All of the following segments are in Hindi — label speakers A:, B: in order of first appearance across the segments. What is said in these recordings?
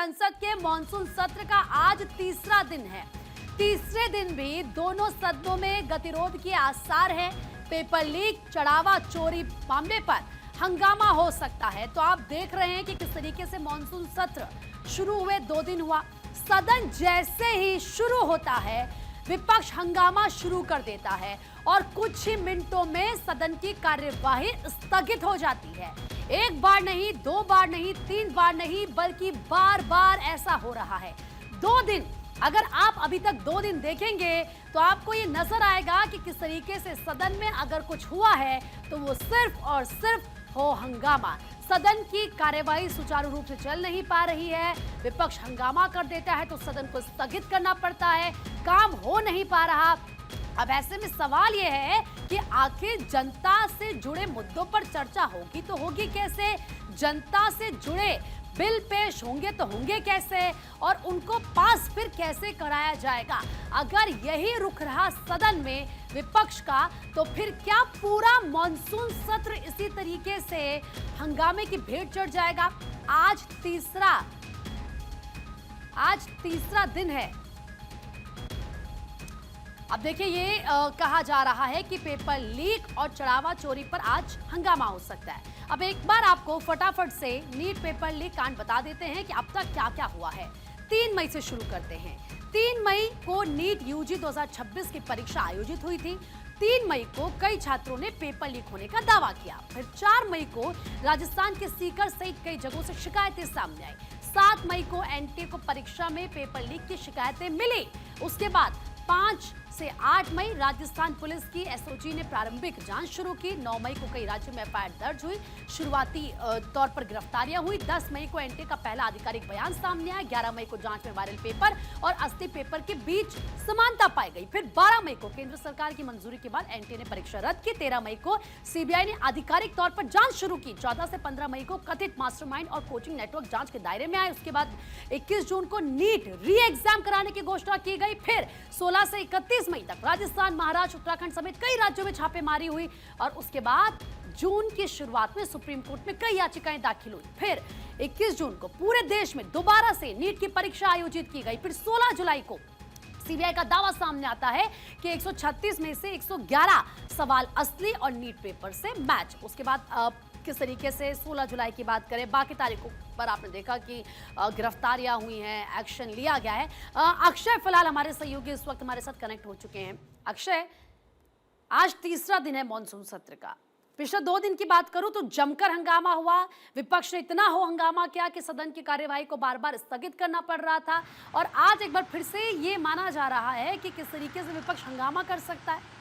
A: संसद के मानसून सत्र का आज तीसरा दिन है। तीसरे दिन भी दोनों सदनों में गतिरोध के आसार हैं। पेपर लीक, चढ़ावा चोरी मामले पर हंगामा हो सकता है। तो आप देख रहे हैं कि किस तरीके से मानसून सत्र शुरू हुए 2 दिन हुआ। सदन जैसे ही शुरू होता है, विपक्ष हंगामा शुरू कर देता है और कुछ ही मिनटों में सदन की कार्यवाही स्थगित हो जाती है। एक बार नहीं, 2 बार नहीं, 3 बार नहीं, बल्कि बार बार ऐसा हो रहा है। 2 दिन, अगर आप अभी तक 2 दिन देखेंगे तो आपको ये नजर आएगा कि किस तरीके से सदन में अगर कुछ हुआ है तो वो सिर्फ और सिर्फ हो हंगामा। सदन की कार्यवाही सुचारू रूप से चल नहीं पा रही है, विपक्ष हंगामा कर देता है तो सदन को स्थगित करना पड़ता है, काम हो नहीं पा रहा। अब ऐसे में सवाल यह है कि आखिर जनता से जुड़े मुद्दों पर चर्चा होगी तो होगी कैसे, जनता से जुड़े बिल पेश होंगे तो होंगे कैसे और उनको पास फिर कैसे कराया जाएगा। अगर यही रुख रहा सदन में विपक्ष का तो फिर क्या पूरा मॉनसून सत्र इसी तरीके से हंगामे की भेंट चढ़ जाएगा। आज तीसरा दिन है। अब देखिए, ये कहा जा रहा है कि पेपर लीक और चढ़ावा चोरी पर आज हंगामा हो सकता है। अब एक बार आपको फटाफट से नीट पेपर लीक कांड बता देते हैं कि अब तक क्या क्या हुआ है। 3 मई से शुरू करते हैं। 3 मई को नीट यूजी 2026 की परीक्षा आयोजित हुई थी। 3 मई को कई छात्रों ने पेपर लीक होने का दावा किया। फिर 4 मई को राजस्थान के सीकर सहित कई जगहों से शिकायतें सामने आई। 7 मई को एनटीए को परीक्षा में पेपर लीक की शिकायतें मिली। उसके बाद 5 से 8 मई राजस्थान पुलिस की एसओजी ने प्रारंभिक जांच शुरू की। 9 मई को कई राज्यों में एफआईआर दर्ज हुई, शुरुआती तौर पर गिरफ्तारियां हुई। 10 मई को एनटीए का पहला आधिकारिक बयान सामने आया। 11 मई को जांच में वायरल पेपर और असली पेपर के बीच समानता पाई गई। फिर 12 मई को केंद्र सरकार की मंजूरी के बाद एनटीए ने परीक्षा रद्द की। 13 मई को सीबीआई ने आधिकारिक तौर पर जांच शुरू की। 14 से 15 मई को कथित मास्टरमाइंड और कोचिंग नेटवर्क जांच के दायरे में आए। उसके बाद 21 जून को नीट री एग्जाम कराने की घोषणा की गई। फिर 16 से 31 मई तक राजस्थान, महाराष्ट्र, उत्तराखंड समेत कई राज्यों में छापेमारी हुई और उसके बाद जून की शुरुआत में सुप्रीम कोर्ट में कई याचिकाएं दाखिल हुई। फिर 21 जून को पूरे देश में दोबारा से नीट की परीक्षा आयोजित की गई। फिर 16 जुलाई को सीबीआई का दावा सामने आता है कि 136 में से 111 सवाल असली और नीट पेपर से मैच। उसके बाद किस तरीके से 16 जुलाई की बात करें, बाकी तारीखों पर आपने देखा कि गिरफ्तारियां हुई हैं, एक्शन लिया गया है। अक्षय फिलहाल हमारे सहयोगी इस वक्त हमारे साथ कनेक्ट हो चुके हैं। अक्षय, आज तीसरा दिन है मॉनसून सत्र का। पिछले 2 दिन की बात करूं तो जमकर हंगामा हुआ। विपक्ष ने इतना हो हंगामा किया कि सदन की कार्यवाही को बार बार स्थगित करना पड़ रहा था और आज एक बार फिर से ये माना जा रहा है कि किस तरीके से विपक्ष हंगामा कर सकता है।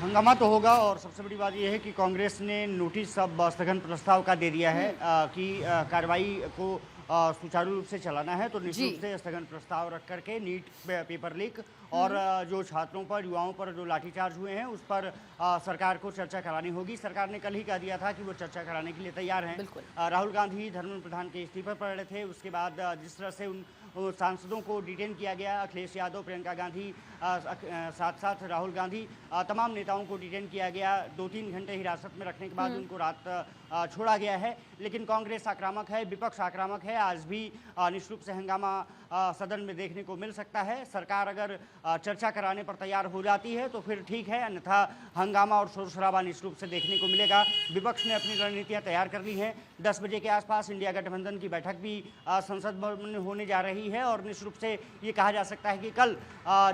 B: हंगामा तो होगा और सबसे बड़ी बात यह है कि कांग्रेस ने नोटिस अब स्थगन प्रस्ताव का दे दिया है कि कार्रवाई को सुचारू रूप से चलाना है। तो निश्चित रूप से स्थगन प्रस्ताव रख करके नीट पेपर लीक और जो छात्रों पर, युवाओं पर जो लाठीचार्ज हुए हैं उस पर सरकार को चर्चा करानी होगी। सरकार ने कल ही कह दिया था कि वो चर्चा कराने के लिए तैयार हैं। राहुल गांधी धर्मेंद्र प्रधान के इस्तीफे पड़ रहे थे। उसके बाद जिस तरह से उन सांसदों को डिटेन किया गया, अखिलेश यादव, प्रियंका गांधी, साथ साथ राहुल गांधी, तमाम नेताओं को डिटेन किया गया। 2-3 घंटे हिरासत में रखने के बाद उनको रात छोड़ा गया है। लेकिन कांग्रेस आक्रामक है, विपक्ष आक्रामक है। आज भी निश्चित रूप से हंगामा सदन में देखने को मिल सकता है। सरकार अगर चर्चा कराने पर तैयार हो जाती है तो फिर ठीक है, अन्यथा हंगामा और शोर शराबा निश्चित रूप से देखने को मिलेगा। विपक्ष ने अपनी रणनीतियां तैयार कर ली हैं। 10 बजे के आसपास इंडिया गठबंधन की बैठक भी संसद भवन में होने जा रही है और निश्चित रूप से ये कहा जा सकता है कि कल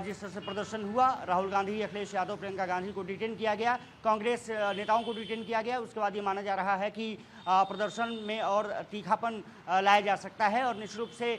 B: जिस तरह से प्रदर्शन हुआ, राहुल गांधी, अखिलेश यादव, प्रियंका गांधी को डिटेन किया गया, कांग्रेस नेताओं को डिटेन किया गया। उसके बाद ये माना जा रहा है कि प्रदर्शन में और तीखापन लाया जा सकता है और निश्चित रूप से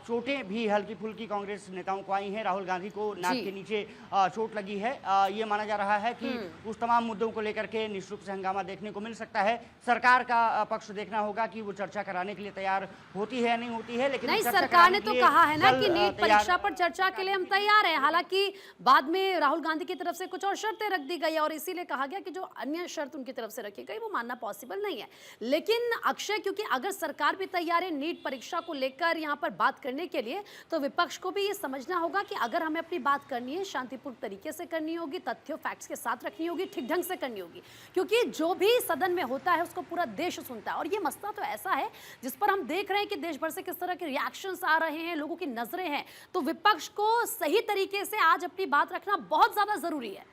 B: चोटें भी हल्की फुल्की कांग्रेस नेताओं को आई हैं। राहुल गांधी को नाक के नीचे चोट लगी है। ये माना जा रहा है कि उस तमाम मुद्दों को लेकर के निश्चित रूप से हंगामा देखने को मिल सकता है। सरकार का पक्ष देखना होगा कि वो चर्चा कराने के लिए तैयार होती है या नहीं होती है। लेकिन
A: नहीं, सरकार ने तो कहा है ना कि नीट परीक्षा पर चर्चा के लिए हम तैयार हैं। हालांकि बाद में राहुल गांधी की तरफ से कुछ और शर्तें रख दी गई और इसीलिए कहा गया कि जो अन्य शर्त उनकी तरफ से रखी गई वो मानना पॉसिबल पॉसिबल नहीं है। लेकिन अक्षय, क्योंकि अगर सरकार भी तैयार है नीट परीक्षा को लेकर यहाँ पर बात करने के लिए, तो विपक्ष को भी ये समझना होगा कि अगर हमें अपनी बात करनी है, शांतिपूर्ण तरीके से करनी होगी, तथ्यों फैक्ट्स के साथ रखनी होगी, ठीक ढंग से करनी होगी, क्योंकि जो भी सदन में होता है उसको पूरा देश सुनता है। और ये मसला तो ऐसा है जिस पर हम देख रहे हैं कि देश भर से किस तरह के रिएक्शंस आ रहे हैं, लोगों की नजरें हैं, तो विपक्ष को सही तरीके से आज अपनी बात रखना बहुत ज्यादा जरूरी है।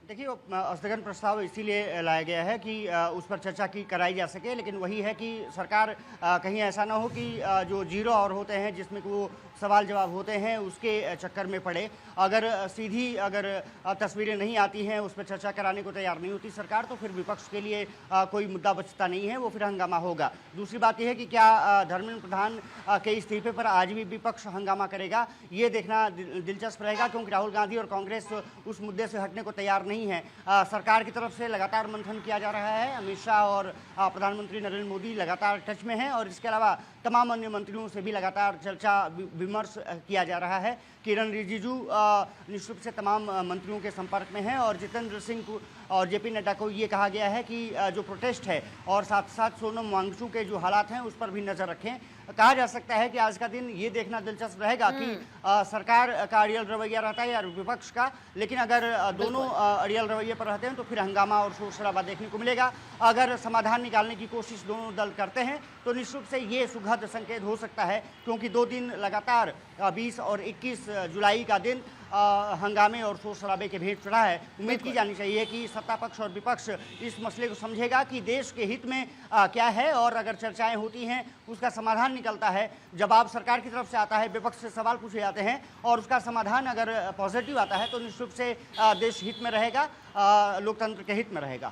B: देखिए, वो स्थगन प्रस्ताव इसीलिए लाया गया है कि उस पर चर्चा की कराई जा सके, लेकिन वही है कि सरकार कहीं ऐसा ना हो कि जो 0 आवर होते हैं जिसमें कि वो सवाल जवाब होते हैं उसके चक्कर में पड़े। अगर सीधी तस्वीरें नहीं आती हैं, उस पर चर्चा कराने को तैयार नहीं होती सरकार, तो फिर विपक्ष के लिए कोई मुद्दा बचता नहीं है, वो फिर हंगामा होगा। दूसरी बात यह है कि क्या धर्मेंद्र प्रधान के इस्तीफे पर आज भी विपक्ष हंगामा करेगा, ये देखना दिलचस्प रहेगा, क्योंकि राहुल गांधी और कांग्रेस उस मुद्दे से हटने को तैयार नहीं है। सरकार की तरफ से लगातार मंथन किया जा रहा है, अमित शाह और प्रधानमंत्री नरेंद्र मोदी लगातार टच में हैं, और इसके अलावा तमाम अन्य मंत्रियों से भी लगातार चर्चा विमर्श किया जा रहा है। किरण रिजिजू निश्चित रूप से तमाम मंत्रियों के संपर्क में हैं, और जितेंद्र सिंह को और जेपी नड्डा को ये कहा गया है कि जो प्रोटेस्ट है और साथ साथ सोनम वांगचुक के जो हालात हैं उस पर भी नजर रखें। कहा जा सकता है कि आज का दिन ये देखना दिलचस्प रहेगा कि सरकार का अड़ियल रवैया रहता है या विपक्ष का, लेकिन अगर दोनों अड़ियल रवैये पर रहते हैं तो फिर हंगामा और शोर शराबा देखने को मिलेगा। अगर समाधान निकालने की कोशिश दोनों दल करते हैं तो निश्चित रूप से ये सुखद संकेत हो सकता है, क्योंकि 2 दिन लगातार 20 और 21 जुलाई का दिन हंगामे और शोर शराबे के भेंट चढ़ा है। उम्मीद की जानी चाहिए कि सत्ता पक्ष और विपक्ष इस मसले को समझेगा कि देश के हित में क्या है, और अगर चर्चाएं होती हैं उसका समाधान निकलता है, जवाब सरकार की तरफ से आता है, विपक्ष से सवाल पूछे जाते हैं और उसका समाधान अगर पॉजिटिव आता है तो निश्चित रूप से देश हित में रहेगा, लोकतंत्र के हित में रहेगा।